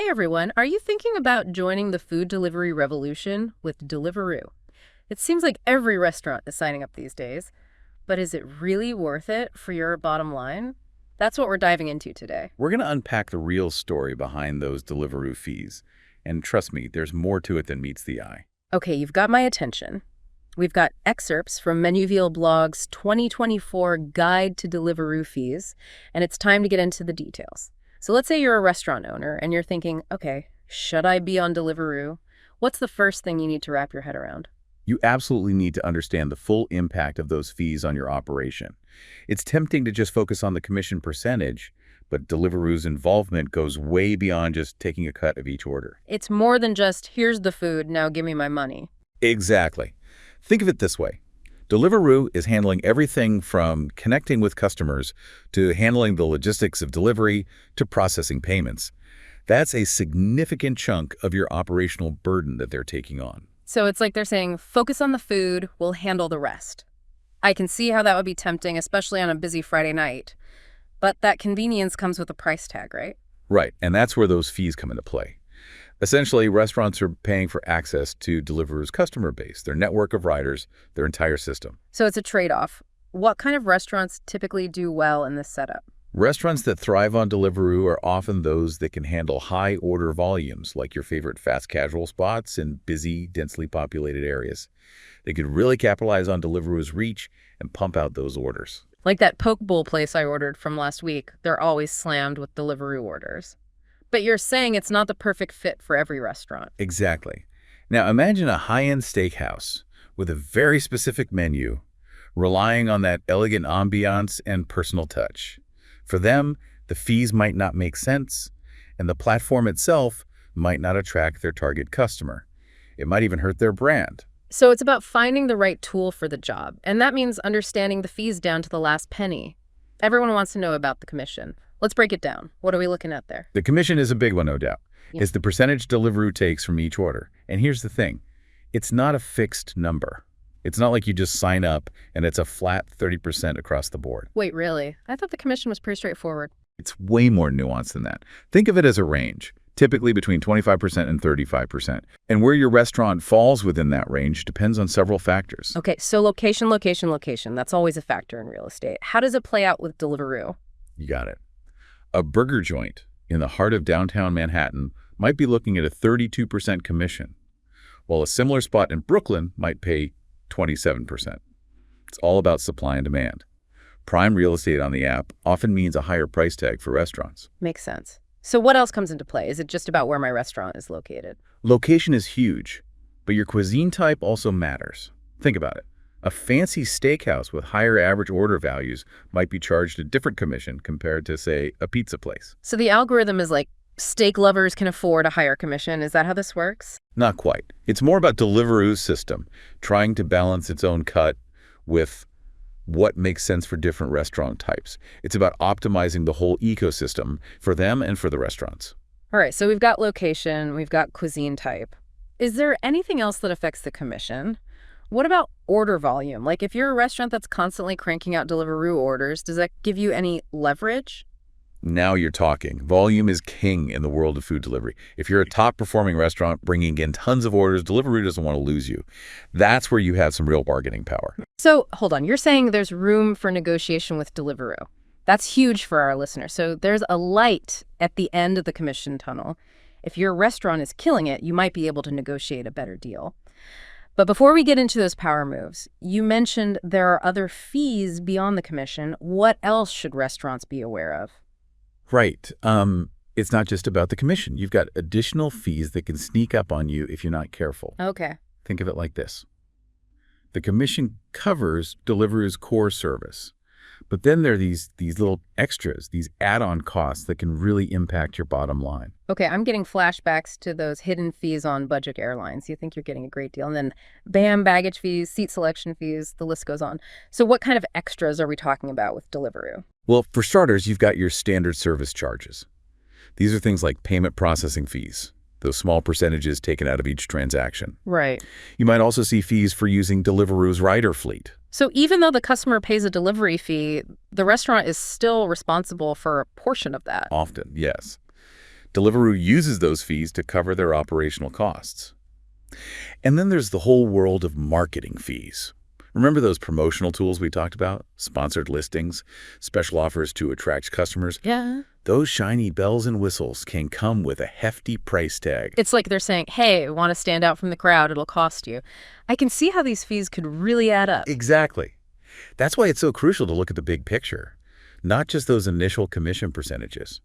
Hey everyone, are you thinking about joining the food delivery revolution with Deliveroo? It seems like every restaurant is signing up these days, but is it really worth it for your bottom line? That's what we're diving into today. We're going to unpack the real story behind those Deliveroo fees. And trust me, there's more to it than meets the eye. Okay, you've got my attention. We've got excerpts from Menuvial Blog's 2024 Guide to Deliveroo Fees, and it's time to get into the details. So let's say you're a restaurant owner and you're thinking, okay, should I be on Deliveroo? What's the first thing you need to wrap your head around? You absolutely need to understand the full impact of those fees on your operation. It's tempting to just focus on the commission percentage, but Deliveroo's involvement goes way beyond just taking a cut of each order. It's more than just, here's the food, now give me my money. Exactly. Think of it this way. Deliveroo is handling everything from connecting with customers to handling the logistics of delivery to processing payments. That's a significant chunk of your operational burden that they're taking on. So it's like they're saying, focus on the food, we'll handle the rest. I can see how that would be tempting, especially on a busy Friday night. But that convenience comes with a price tag, right? Right, and that's where those fees come into play. Essentially, restaurants are paying for access to Deliveroo's customer base, their network of riders, their entire system. So it's a trade-off. What kind of restaurants typically do well in this setup? Restaurants that thrive on Deliveroo are often those that can handle high order volumes, like your favorite fast casual spots in busy, densely populated areas. They could really capitalize on Deliveroo's reach and pump out those orders. Like that poke bowl place I ordered from last week, they're always slammed with Deliveroo orders. But you're saying it's not the perfect fit for every restaurant. Exactly. Now imagine a high-end steakhouse with a very specific menu, relying on that elegant ambiance and personal touch. For them, the fees might not make sense, and the platform itself might not attract their target customer. It might even hurt their brand. So it's about finding the right tool for the job, and that means understanding the fees down to the last penny. Everyone wants to know about the commission. Let's break it down. What are we looking at there? The commission is a big one, no doubt. Yeah. It's the percentage Deliveroo takes from each order. And here's the thing. It's not a fixed number. It's not like you just sign up and it's a flat 30% across the board. Wait, really? I thought the commission was pretty straightforward. It's way more nuanced than that. Think of it as a range, typically between 25% and 35%. And where your restaurant falls within that range depends on several factors. Okay, so location, location, location. That's always a factor in real estate. How does it play out with Deliveroo? You got it. A burger joint in the heart of downtown Manhattan might be looking at a 32% commission, while a similar spot in Brooklyn might pay 27%. It's all about supply and demand. Prime real estate on the app often means a higher price tag for restaurants. Makes sense. So what else comes into play? Is it just about where my restaurant is located? Location is huge, but your cuisine type also matters. Think about it. A fancy steakhouse with higher average order values might be charged a different commission compared to, say, a pizza place. So the algorithm is like, steak lovers can afford a higher commission. Is that how this works? Not quite. It's more about Deliveroo's system, trying to balance its own cut with what makes sense for different restaurant types. It's about optimizing the whole ecosystem for them and for the restaurants. All right, so we've got location, we've got cuisine type. Is there anything else that affects the commission? What about order volume? Like if you're a restaurant that's constantly cranking out Deliveroo orders, does that give you any leverage? Now you're talking. Volume is king in the world of food delivery. If you're a top-performing restaurant bringing in tons of orders, Deliveroo doesn't want to lose you. That's where you have some real bargaining power. So hold on, you're saying there's room for negotiation with Deliveroo. That's huge for our listeners. So there's a light at the end of the commission tunnel. If your restaurant is killing it, you might be able to negotiate a better deal. But before we get into those power moves, you mentioned there are other fees beyond the commission. What else should restaurants be aware of? Right. It's not just about the commission. You've got additional fees that can sneak up on you if you're not careful. Okay. Think of it like this. The commission covers Deliveroo's core service. But then there are these little extras, these add-on costs that can really impact your bottom line. Okay, I'm getting flashbacks to those hidden fees on budget airlines. You think you're getting a great deal. And then bam, baggage fees, seat selection fees, the list goes on. So what kind of extras are we talking about with Deliveroo? Well, for starters, you've got your standard service charges. These are things like payment processing fees, those small percentages taken out of each transaction. Right. You might also see fees for using Deliveroo's rider fleet. So even though the customer pays a delivery fee, the restaurant is still responsible for a portion of that. Often, yes. Deliveroo uses those fees to cover their operational costs. And then there's the whole world of marketing fees. Remember those promotional tools we talked about? Sponsored listings, special offers to attract customers? Yeah. Those shiny bells and whistles can come with a hefty price tag. It's like they're saying, hey, want to stand out from the crowd, it'll cost you. I can see how these fees could really add up. Exactly. That's why it's so crucial to look at the big picture, not just those initial commission percentages.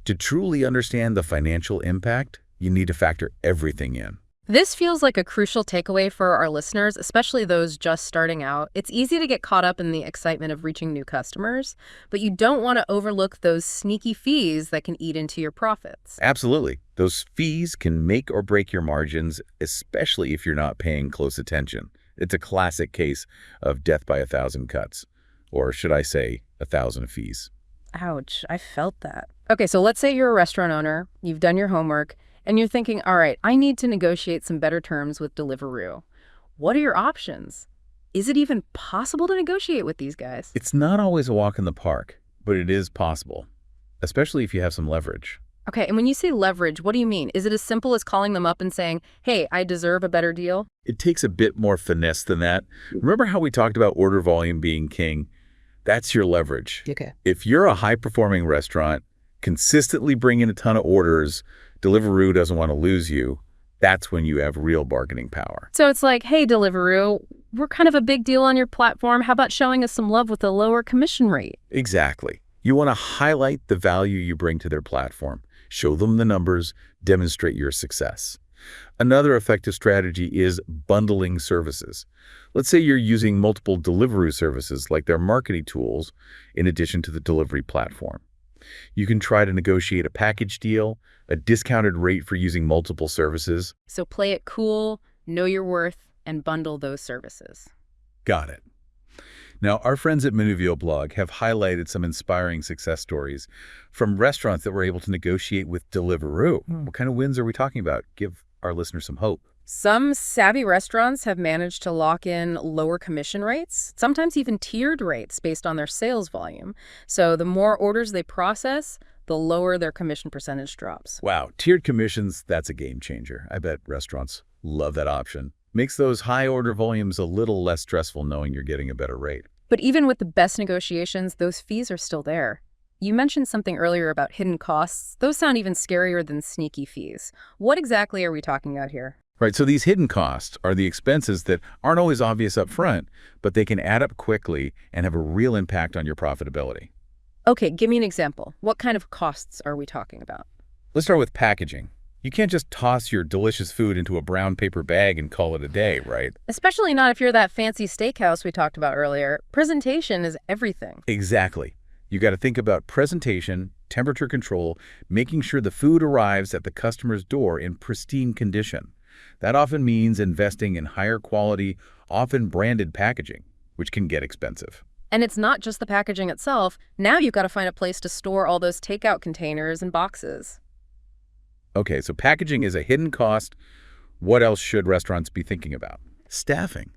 To truly understand the financial impact, you need to factor everything in. This feels like a crucial takeaway for our listeners, especially those just starting out. It's easy to get caught up in the excitement of reaching new customers, but you don't want to overlook those sneaky fees that can eat into your profits. Absolutely. Those fees can make or break your margins, especially if you're not paying close attention. It's a classic case of death by 1,000 cuts, or should I say 1,000 fees. Ouch, I felt that. Okay, so let's say you're a restaurant owner, you've done your homework, and you're thinking, all right, I need to negotiate some better terms with Deliveroo. What are your options? Is it even possible to negotiate with these guys? It's not always a walk in the park, but it is possible, especially if you have some leverage. Okay, and when you say leverage, what do you mean? Is it as simple as calling them up and saying, hey, I deserve a better deal? It takes a bit more finesse than that. Remember how we talked about order volume being king? That's your leverage. Okay. If you're a high-performing restaurant, consistently bringing a ton of orders, Deliveroo doesn't want to lose you. That's when you have real bargaining power. So it's like, hey, Deliveroo, we're kind of a big deal on your platform. How about showing us some love with a lower commission rate? Exactly. You want to highlight the value you bring to their platform. Show them the numbers, demonstrate your success. Another effective strategy is bundling services. Let's say you're using multiple Deliveroo services like their marketing tools in addition to the delivery platform. You can try to negotiate a package deal, a discounted rate for using multiple services. So play it cool, know your worth, and bundle those services. Got it. Now, our friends at Menuvio Blog have highlighted some inspiring success stories from restaurants that were able to negotiate with Deliveroo. What kind of wins are we talking about? Give our listeners some hope. Some savvy restaurants have managed to lock in lower commission rates, sometimes even tiered rates based on their sales volume. So the more orders they process, the lower their commission percentage drops. Wow, tiered commissions, that's a game changer. I bet restaurants love that option. Makes those high order volumes a little less stressful knowing you're getting a better rate. But even with the best negotiations, those fees are still there. You mentioned something earlier about hidden costs. Those sound even scarier than sneaky fees. What exactly are we talking about here? Right, so these hidden costs are the expenses that aren't always obvious up front, but they can add up quickly and have a real impact on your profitability. Okay, give me an example. What kind of costs are we talking about? Let's start with packaging. You can't just toss your delicious food into a brown paper bag and call it a day, right? Especially not if you're that fancy steakhouse we talked about earlier. Presentation is everything. Exactly. You got to think about presentation, temperature control, making sure the food arrives at the customer's door in pristine condition. That often means investing in higher quality, often branded packaging, which can get expensive. And it's not just the packaging itself. Now you've got to find a place to store all those takeout containers and boxes. Okay, so packaging is a hidden cost. What else should restaurants be thinking about? Staffing.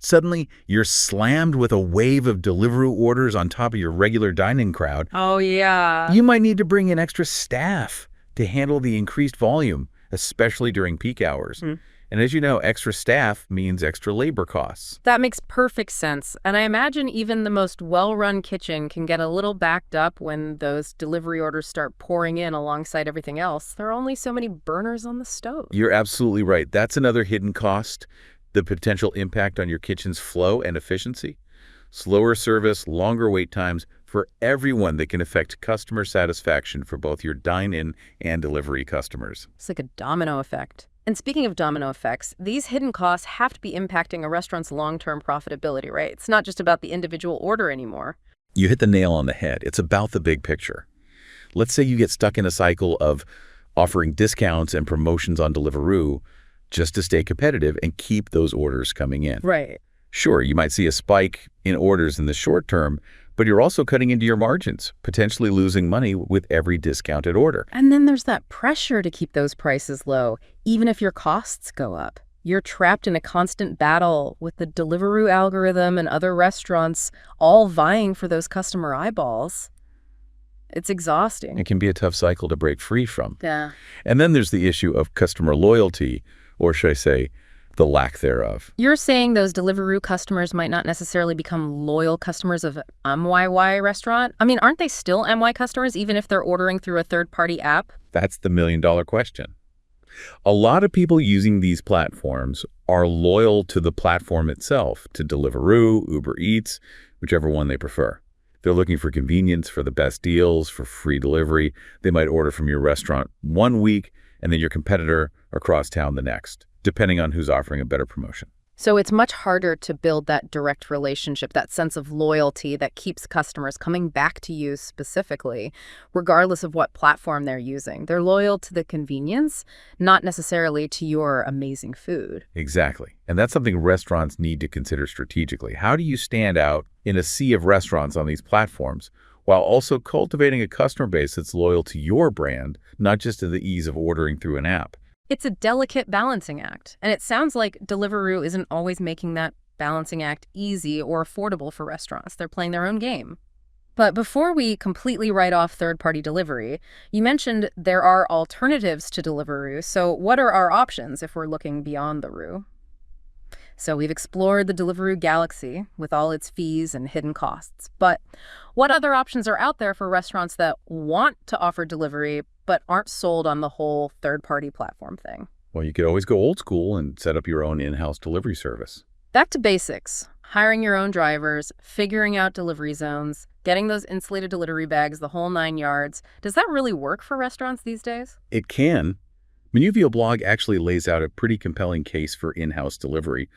Suddenly, you're slammed with a wave of Deliveroo orders on top of your regular dining crowd. Oh, yeah. You might need to bring in extra staff to handle the increased volume, especially during peak hours. And as you know, extra staff means extra labor costs. That makes perfect sense. And I imagine even the most well-run kitchen can get a little backed up when those delivery orders start pouring in alongside everything else. There are only so many burners on the stove. You're absolutely right. That's another hidden cost, the potential impact on your kitchen's flow and efficiency. Slower service, longer wait times for everyone that can affect customer satisfaction for both your dine-in and delivery customers. It's like a domino effect. And speaking of domino effects, these hidden costs have to be impacting a restaurant's long-term profitability, right? It's not just about the individual order anymore. You hit the nail on the head. It's about the big picture. Let's say you get stuck in a cycle of offering discounts and promotions on Deliveroo just to stay competitive and keep those orders coming in. Right. Sure, you might see a spike in orders in the short term, but you're also cutting into your margins, potentially losing money with every discounted order. And then there's that pressure to keep those prices low, even if your costs go up. You're trapped in a constant battle with the Deliveroo algorithm and other restaurants all vying for those customer eyeballs. It's exhausting. It can be a tough cycle to break free from. Yeah. And then there's the issue of customer loyalty, or should I say, the lack thereof. You're saying those Deliveroo customers might not necessarily become loyal customers of MYY restaurant? I mean, aren't they still MY customers even if they're ordering through a third-party app? That's the million-dollar question. A lot of people using these platforms are loyal to the platform itself, to Deliveroo, Uber Eats, whichever one they prefer. They're looking for convenience, for the best deals, for free delivery. They might order from your restaurant one week and then your competitor across town the next, depending on who's offering a better promotion. So it's much harder to build that direct relationship, that sense of loyalty that keeps customers coming back to you specifically, regardless of what platform they're using. They're loyal to the convenience, not necessarily to your amazing food. Exactly. And that's something restaurants need to consider strategically. How do you stand out in a sea of restaurants on these platforms while also cultivating a customer base that's loyal to your brand, not just to the ease of ordering through an app? It's a delicate balancing act, and it sounds like Deliveroo isn't always making that balancing act easy or affordable for restaurants. They're playing their own game. But before we completely write off third-party delivery, you mentioned there are alternatives to Deliveroo, so what are our options if we're looking beyond the Roo? So we've explored the Deliveroo galaxy with all its fees and hidden costs. But what other options are out there for restaurants that want to offer delivery but aren't sold on the whole third-party platform thing? Well, you could always go old school and set up your own in-house delivery service. Back to basics. Hiring your own drivers, figuring out delivery zones, getting those insulated delivery bags, the whole 9 yards. Does that really work for restaurants these days? It can. Manuvio blog actually lays out a pretty compelling case for in-house delivery,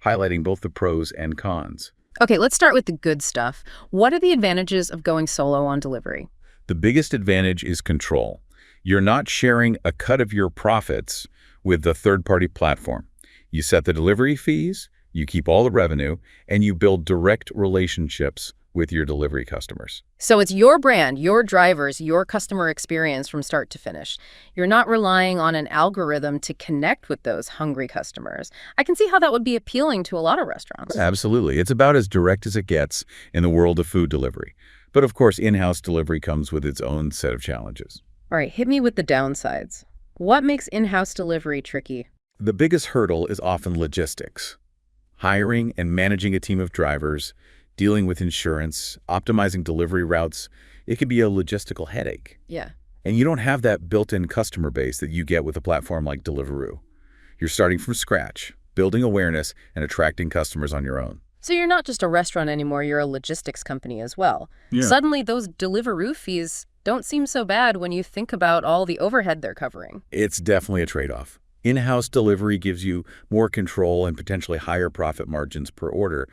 highlighting both the pros and cons. Okay, let's start with the good stuff. What are the advantages of going solo on delivery? The biggest advantage is control. You're not sharing a cut of your profits with the third-party platform. You set the delivery fees, you keep all the revenue, and you build direct relationships with your delivery customers. So it's your brand, your drivers, your customer experience from start to finish. You're not relying on an algorithm to connect with those hungry customers. I can see how that would be appealing to a lot of restaurants. Absolutely. It's about as direct as it gets in the world of food delivery. But of course, in-house delivery comes with its own set of challenges. All right, hit me with the downsides. What makes in-house delivery tricky? The biggest hurdle is often logistics. Hiring and managing a team of drivers, dealing with insurance, optimizing delivery routes, it can be a logistical headache. Yeah. And you don't have that built-in customer base that you get with a platform like Deliveroo. You're starting from scratch, building awareness and attracting customers on your own. So you're not just a restaurant anymore, you're a logistics company as well. Yeah. Suddenly those Deliveroo fees don't seem so bad when you think about all the overhead they're covering. It's definitely a trade-off. In-house delivery gives you more control and potentially higher profit margins per order,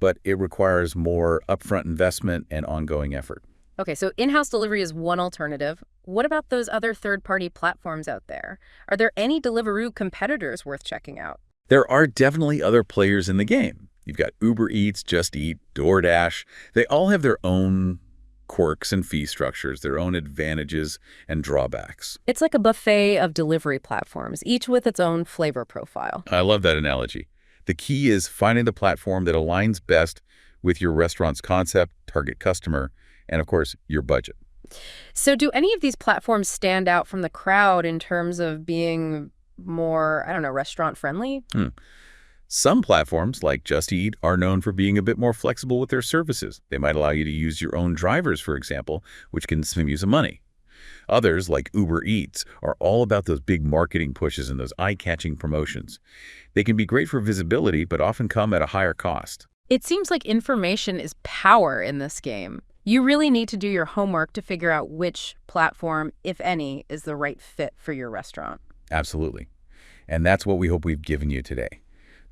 but it requires more upfront investment and ongoing effort. Okay, so in-house delivery is one alternative. What about those other third-party platforms out there? Are there any Deliveroo competitors worth checking out? There are definitely other players in the game. You've got Uber Eats, Just Eat, DoorDash. They all have their own quirks and fee structures, their own advantages and drawbacks. It's like a buffet of delivery platforms, each with its own flavor profile. I love that analogy. The key is finding the platform that aligns best with your restaurant's concept, target customer, and of course, your budget. So do any of these platforms stand out from the crowd in terms of being more, I don't know, restaurant friendly? Some platforms, like Just Eat, are known for being a bit more flexible with their services. They might allow you to use your own drivers, for example, which can save you some money. Others, like Uber Eats, are all about those big marketing pushes and those eye-catching promotions. They can be great for visibility, but often come at a higher cost. It seems like information is power in this game. You really need to do your homework to figure out which platform, if any, is the right fit for your restaurant. Absolutely. And that's what we hope we've given you today.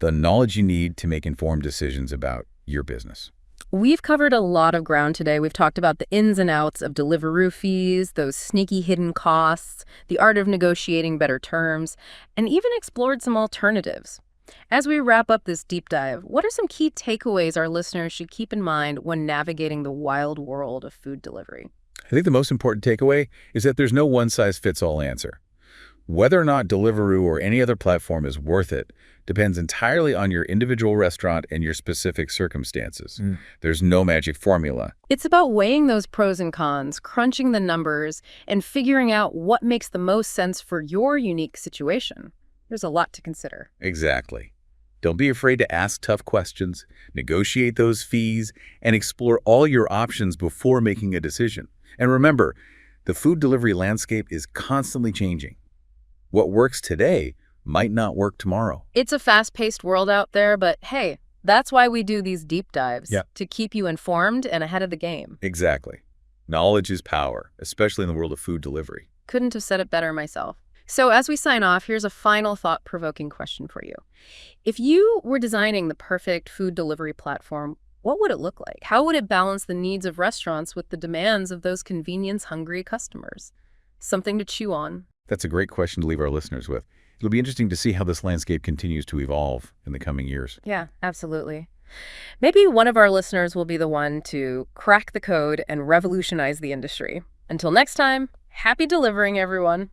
The knowledge you need to make informed decisions about your business. We've covered a lot of ground today. We've talked about the ins and outs of Deliveroo fees, those sneaky hidden costs, the art of negotiating better terms, and even explored some alternatives. As we wrap up this deep dive, what are some key takeaways our listeners should keep in mind when navigating the wild world of food delivery? I think the most important takeaway is that there's no one-size-fits-all answer. Whether or not Deliveroo or any other platform is worth it depends entirely on your individual restaurant and your specific circumstances. There's no magic formula. It's about weighing those pros and cons, crunching the numbers, and figuring out what makes the most sense for your unique situation. There's a lot to consider. Exactly. Don't be afraid to ask tough questions, negotiate those fees, and explore all your options before making a decision. And remember, the food delivery landscape is constantly changing. What works today might not work tomorrow. It's a fast-paced world out there, but hey, that's why we do these deep dives, to keep you informed and ahead of the game. Exactly. Knowledge is power, especially in the world of food delivery. Couldn't have said it better myself. So as we sign off, here's a final thought-provoking question for you. If you were designing the perfect food delivery platform, what would it look like? How would it balance the needs of restaurants with the demands of those convenience-hungry customers? Something to chew on. That's a great question to leave our listeners with. It'll be interesting to see how this landscape continues to evolve in the coming years. Yeah, absolutely. Maybe one of our listeners will be the one to crack the code and revolutionize the industry. Until next time, happy delivering, everyone.